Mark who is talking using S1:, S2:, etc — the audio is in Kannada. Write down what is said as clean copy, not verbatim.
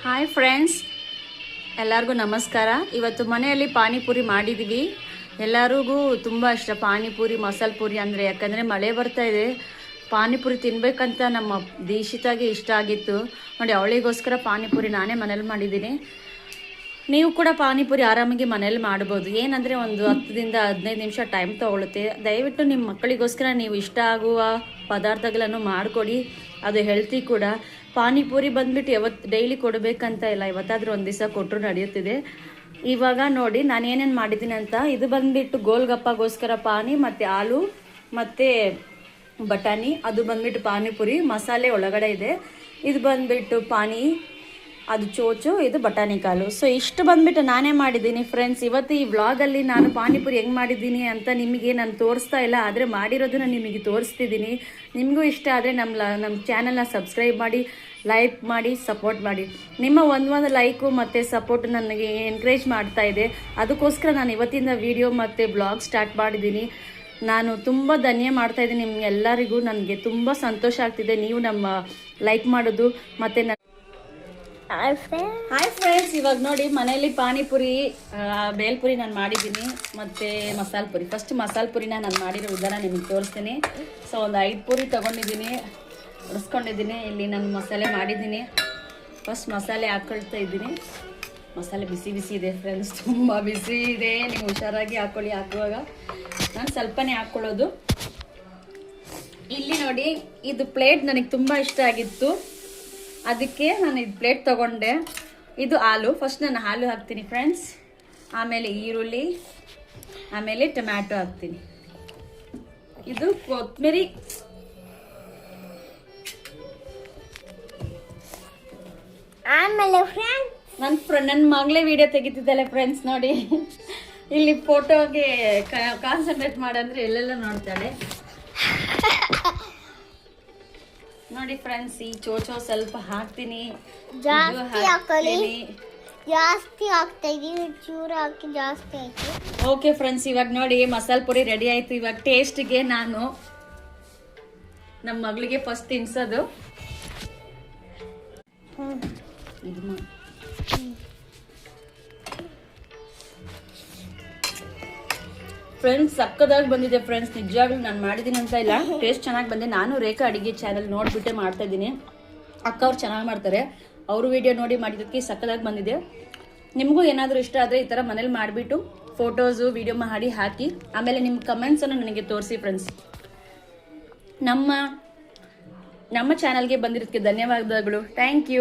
S1: ಹಾಯ್ ಫ್ರೆಂಡ್ಸ್, ಎಲ್ಲರಿಗೂ ನಮಸ್ಕಾರ. ಇವತ್ತು ಮನೆಯಲ್ಲಿ ಪಾನಿಪುರಿ ಮಾಡಿದ್ದೀವಿ. ಎಲ್ಲರಿಗೂ ತುಂಬ ಇಷ್ಟ ಪಾನಿಪುರಿ, ಮಸಾಲೆ ಪುರಿ ಅಂದರೆ. ಯಾಕಂದರೆ ಮಳೆ ಬರ್ತಾ ಇದೆ, ಪಾನಿಪುರಿ ತಿನ್ನಬೇಕಂತ ನಮ್ಮ ದೀಕ್ಷಿತಾಗೆ ಇಷ್ಟ ಆಗಿತ್ತು ನೋಡಿ. ಅವಳಿಗೋಸ್ಕರ ಪಾನಿಪುರಿ ನಾನೇ ಮನೇಲಿ ಮಾಡಿದ್ದೀನಿ. ನೀವು ಕೂಡ ಪಾನಿಪುರಿ ಆರಾಮಾಗಿ ಮನೇಲಿ ಮಾಡ್ಬೋದು. ಏನಂದರೆ ಒಂದು 10-15 ನಿಮಿಷ ಟೈಮ್ ತೊಗೊಳುತ್ತೆ. ದಯವಿಟ್ಟು ನಿಮ್ಮ ಮಕ್ಕಳಿಗೋಸ್ಕರ ನೀವು ಇಷ್ಟ ಆಗುವ ಪದಾರ್ಥಗಳನ್ನು ಮಾಡಿಕೊಡಿ. ಅದು ಹೆಲ್ತಿ ಕೂಡ. ಪಾನಿಪುರಿ ಬಂದುಬಿಟ್ಟು ಡೈಲಿ ಕೊಡಬೇಕಂತ ಇಲ್ಲ, ಇವತ್ತಾದರೂ ಒಂದು ದಿವಸ ಕೊಟ್ಟರು ನಡೆಯುತ್ತಿದೆ. ಇವಾಗ ನೋಡಿ ನಾನು ಏನೇನು ಮಾಡಿದ್ದೀನಿ ಅಂತ. ಇದು ಬಂದುಬಿಟ್ಟು ಗೋಲ್ಗಪ್ಪಗೋಸ್ಕರ ಪಾನಿ ಮತ್ತು ಆಲೂ ಮತ್ತು ಬಟಾಣಿ. ಅದು ಬಂದುಬಿಟ್ಟು ಪಾನಿಪುರಿ ಮಸಾಲೆ ಒಳಗಡೆ ಇದೆ. ಇದು ಬಂದುಬಿಟ್ಟು ಪಾನಿ, ಅದು ಚೋಚು, ಇದು ಬಟಾಣಿ ಕಾಲು. ಸೊ ಇಷ್ಟು ಬಂದುಬಿಟ್ಟು ನಾನೇ ಮಾಡಿದ್ದೀನಿ ಫ್ರೆಂಡ್ಸ್. ಇವತ್ತು ಈ ವ್ಲಾಗಲ್ಲಿ ನಾನು ಪಾನಿಪುರಿ ಹೆಂಗೆ ಮಾಡಿದ್ದೀನಿ ಅಂತ ನಿಮಗೆ ನಾನು ತೋರಿಸ್ತಾ ಇಲ್ಲ, ಆದರೆ ಮಾಡಿರೋದನ್ನ ನಿಮಗೆ ತೋರಿಸ್ತಿದ್ದೀನಿ. ನಿಮಗೂ ಇಷ್ಟ ಆದರೆ ನಮ್ಮ ಚಾನಲ್ನ ಸಬ್ಸ್ಕ್ರೈಬ್ ಮಾಡಿ, ಲೈಕ್ ಮಾಡಿ, ಸಪೋರ್ಟ್ ಮಾಡಿ. ನಿಮ್ಮ ಒಂದು ಲೈಕು ಮತ್ತು ಸಪೋರ್ಟ್ ನನಗೆ ಎನ್ಕರೇಜ್ ಮಾಡ್ತಾ ಇದೆ. ಅದಕ್ಕೋಸ್ಕರ ನಾನು ಇವತ್ತಿಂದ ವಿಡಿಯೋ ಮತ್ತು ಬ್ಲಾಗ್ ಸ್ಟಾರ್ಟ್ ಮಾಡಿದ್ದೀನಿ. ನಾನು ತುಂಬ ಧನ್ಯ ಮಾಡ್ತಾ ಇದ್ದೀನಿ ನಿಮ್ಗೆಲ್ಲರಿಗೂ. ನನಗೆ ತುಂಬ ಸಂತೋಷ ಆಗ್ತಿದೆ ನೀವು ನಮ್ಮ ಲೈಕ್ ಮಾಡೋದು. ಮತ್ತು ಹಾಯ್ ಫ್ರೆಂಡ್ಸ್, ಇವಾಗ ನೋಡಿ ಮನೆಯಲ್ಲಿ ಪಾನಿಪುರಿ, ಬೇಲ್ಪುರಿ ನಾನು ಮಾಡಿದ್ದೀನಿ ಮತ್ತು ಮಸಾಲೆ ಪುರಿ. ಫಸ್ಟ್ ಮಸಾಲೆ ಪುರಿನ ನಾನು ಮಾಡಿರೋ ವಿಧಾನ ನಿಮಗೆ ತೋರಿಸ್ತೀನಿ. ಸೊ ಒಂದು 5 ಪುರಿ ತೊಗೊಂಡಿದ್ದೀನಿ, ಉಡಿಸ್ಕೊಂಡಿದ್ದೀನಿ. ಇಲ್ಲಿ ನಾನು ಮಸಾಲೆ ಮಾಡಿದ್ದೀನಿ. ಫಸ್ಟ್ ಮಸಾಲೆ ಹಾಕ್ಕೊಳ್ತಾ ಇದ್ದೀನಿ. ಮಸಾಲೆ ಬಿಸಿ ಬಿಸಿ ಇದೆ ಫ್ರೆಂಡ್ಸ್, ತುಂಬ ಬಿಸಿ ಇದೆ. ನೀವು ಹುಷಾರಾಗಿ ಹಾಕ್ಕೊಳ್ಳಿ. ಹಾಕುವಾಗ ನಾನು ಸ್ವಲ್ಪನೇ ಹಾಕ್ಕೊಳ್ಳೋದು. ಇಲ್ಲಿ ನೋಡಿ, ಇದು ಪ್ಲೇಟ್ ನನಗೆ ತುಂಬ ಇಷ್ಟ ಆಗಿತ್ತು, ಅದಕ್ಕೆ ನಾನು ಇದು ಪ್ಲೇಟ್ ತೊಗೊಂಡೆ. ಇದು ಹಾಲು. ಫಸ್ಟ್ ನಾನು ಹಾಲು ಹಾಕ್ತೀನಿ ಫ್ರೆಂಡ್ಸ್, ಆಮೇಲೆ ಈರುಳ್ಳಿ, ಆಮೇಲೆ ಟೊಮ್ಯಾಟೊ ಹಾಕ್ತೀನಿ. ಇದು ಕೊತ್ತಂಬರಿ,
S2: ಆಮೇಲೆ
S1: ನನ್ನ ಮಗಳೇ ವಿಡಿಯೋ ತೆಗಿತಿದ್ದಾಳೆ ಫ್ರೆಂಡ್ಸ್. ನೋಡಿ ಇಲ್ಲಿ ಫೋಟೋಗೆ ಕಾನ್ಸಂಟ್ರೇಟ್ ಮಾಡಂದ್ರೆ ಎಲ್ಲೆಲ್ಲ ನೋಡ್ತಾಳೆ ನೋಡಿ ಫ್ರೆಂಡ್ಸ್. ಈ ಚೋಚೋ ಸ್ವಲ್ಪ ಹಾಕ್ತೀನಿ,
S2: ಜಾಸ್ತಿ ಹಾಕ್ತಾ ಇದೀನಿ, ಚೂರು ಹಾಕಿ ಜಾಸ್ತಿ ಆಯ್ತು.
S1: ಓಕೆ ಫ್ರೆಂಡ್ಸ್, ಇವಾಗ ನೋಡಿ ಮಸಾಲೆ ಪುರಿ ರೆಡಿ ಆಯ್ತು. ಇವಾಗ ಟೇಸ್ಟ್ಗೆ ನಾನು ನಮ್ಮ ಮಗಳಿಗೆ ಫಸ್ಟ್ ತಿನ್ಸೋದು. ಫ್ರೆಂಡ್ಸ್ ಸಕ್ಕದಾಗಿ ಬಂದಿದೆ ಫ್ರೆಂಡ್ಸ್. ನಿಜವಾಗ್ಲೂ ನಾನು ಮಾಡಿದ್ದೀನಿ ಅಂತ ಇಲ್ಲ, ಟೇಸ್ಟ್ ಚೆನ್ನಾಗಿ ಬಂದಿದೆ. ನಾನು ರೇಖಾ ಅಡುಗೆ ಚಾನಲ್ ನೋಡಿಬಿಟ್ಟೆ ಮಾಡ್ತಾ ಇದ್ದೀನಿ. ಅಕ್ಕ ಅವ್ರು ಚೆನ್ನಾಗಿ ಮಾಡ್ತಾರೆ, ಅವರು ವಿಡಿಯೋ ನೋಡಿ ಮಾಡಿದ್ದಕ್ಕೆ ಸಕ್ಕದಾಗಿ ಬಂದಿದೆ. ನಿಮಗೂ ಏನಾದರೂ ಇಷ್ಟ ಆದರೆ ಈ ಥರ ಮನೇಲಿ ಮಾಡಿಬಿಟ್ಟು ಫೋಟೋಸು ವಿಡಿಯೋ ಮಾಡಿ ಹಾಕಿ, ಆಮೇಲೆ ನಿಮ್ಮ ಕಮೆಂಟ್ಸನ್ನು ನನಗೆ ತೋರಿಸಿ ಫ್ರೆಂಡ್ಸ್. ನಮ್ಮ ಚಾನಲ್ಗೆ ಬಂದಿರೋದಕ್ಕೆ ಧನ್ಯವಾದಗಳು. Thank you.